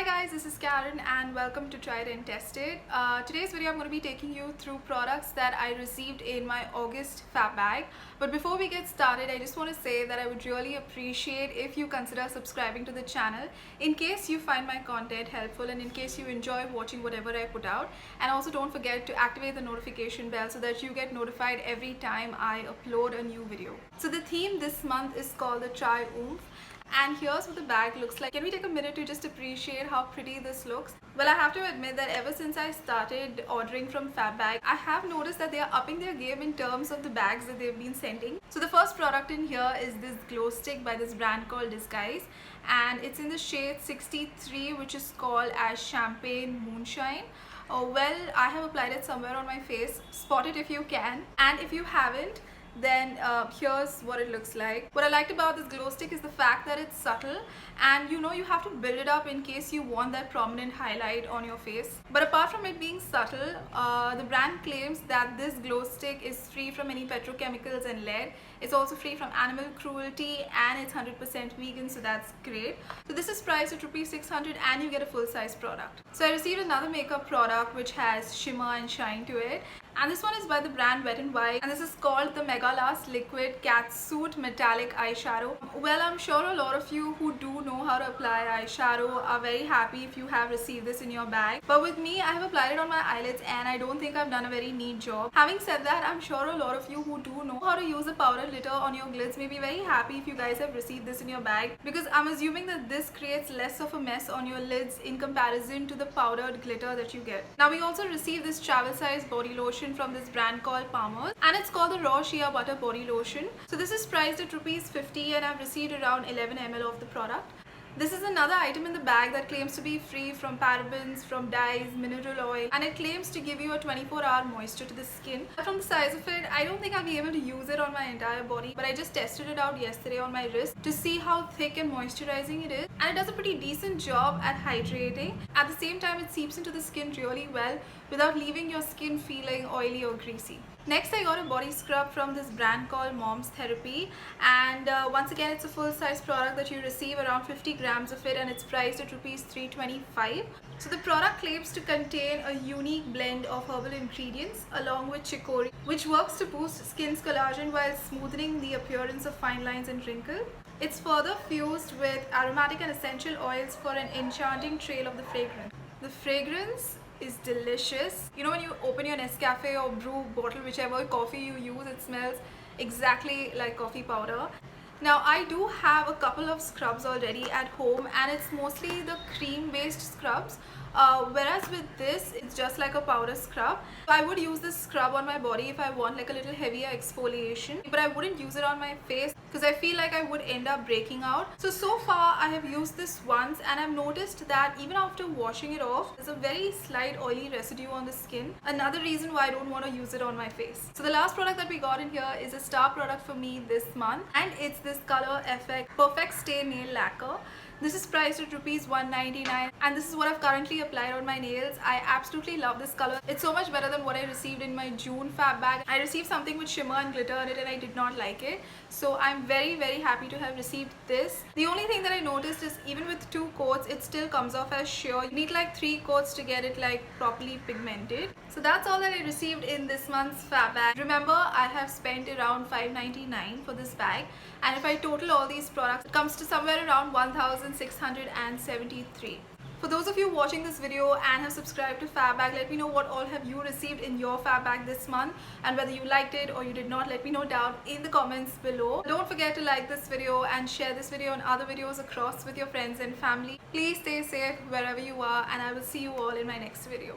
Hi guys, this is Karen and welcome to Try It and Test It. Today's video I'm going to be taking you through products that I received in my August fab bag. But before we get started, I just want to say that I would really appreciate if you consider subscribing to the channel in case you find my content helpful and in case you enjoy watching whatever I put out. And also don't forget to activate the notification bell so that you get notified every time I upload a new video. So the theme this month is called the Try Oomph. And here's what the bag looks like. Can we take a minute to just appreciate how pretty this looks? Well, I have to admit that ever since I started ordering from FabBag, I have noticed that they are upping their game in terms of the bags that they've been sending. So the first product in here is this glow stick by this brand called Disguise, and it's in the shade 63, which is called as Champagne Moonshine. Well, I have applied it somewhere on my face. Spot it if you can, and if you haven't, then here's what it looks like. What I liked about this glow stick is the fact that it's subtle, and you have to build it up in case you want that prominent highlight on your face. But apart from it being subtle, the brand claims that this glow stick is free from any petrochemicals and lead. It's also free from animal cruelty and it's 100% vegan, so that's great. So this is priced at ₹600 and you get a full-size product. So I received another makeup product which has shimmer and shine to it, and this one is by the brand Wet n Wild, and this is called the Mega Last Liquid Catsuit Metallic Eyeshadow. Well, I'm sure a lot of you who do know how to apply eyeshadow are very happy if you have received this in your bag. But with me, I have applied it on my eyelids and I don't think I've done a very neat job. Having said that, I'm sure a lot of you who do know how to use a powder glitter on your glids may be very happy if you guys have received this in your bag, because I'm assuming that this creates less of a mess on your lids in comparison to the powdered glitter that you get. Now, we also received this travel size body lotion from this brand called Palmer's, and it's called the Raw Shea Butter Body Lotion. So this is priced at ₹50 and I've received around 11 ml of the product. This is another item in the bag that claims to be free from parabens, from dyes, mineral oil, and it claims to give you a 24-hour moisture to the skin. From the size of it, I don't think I'll be able to use it on my entire body, but I just tested it out yesterday on my wrist to see how thick and moisturizing it is, and it does a pretty decent job at hydrating. At the same time, it seeps into the skin really well without leaving your skin feeling oily or greasy. Next, I got a body scrub from this brand called Mom's Therapy, and once again, it's a full-size product that you receive around 50 grams of it, and it's priced at ₹325. So the product claims to contain a unique blend of herbal ingredients along with chicory, which works to boost skin's collagen while smoothing the appearance of fine lines and wrinkles. It's further fused with aromatic and essential oils for an enchanting trail of the fragrance. The fragrance is delicious. When you open your Nescafe or brew bottle, whichever coffee you use, it smells exactly like coffee powder. Now, I do have a couple of scrubs already at home, and it's mostly the cream based scrubs, whereas with this, it's just like a powder scrub. I would use this scrub on my body if I want like a little heavier exfoliation, but I wouldn't use it on my face because I feel like I would end up breaking out. So far I have used this once, and I've noticed that even after washing it off, there's a very slight oily residue on the skin. Another reason why I don't want to use it on my face. So the last product that we got in here is a star product for me this month, and it's this Color Effect Perfect Stay Nail Lacquer. This is priced at ₹199, and this is what I've currently applied on my nails. I absolutely love this color. It's so much better than what I received in my June fab bag. I received something with shimmer and glitter in it and I did not like it. So I'm very, very happy to have received this. The only thing that I noticed is even with 2 coats, it still comes off as sheer. You need like 3 coats to get it like properly pigmented. So that's all that I received in this month's fab bag. Remember, I have spent around $5.99 for this bag, and if I total all these products, it comes to somewhere around $1,673. For those of you watching this video and have subscribed to FabBag, let me know what all have you received in your FabBag this month, and whether you liked it or you did not. Let me know down in the comments below. Don't forget to like this video and share this video and other videos across with your friends and family. Please stay safe wherever you are, and I will see you all in my next video.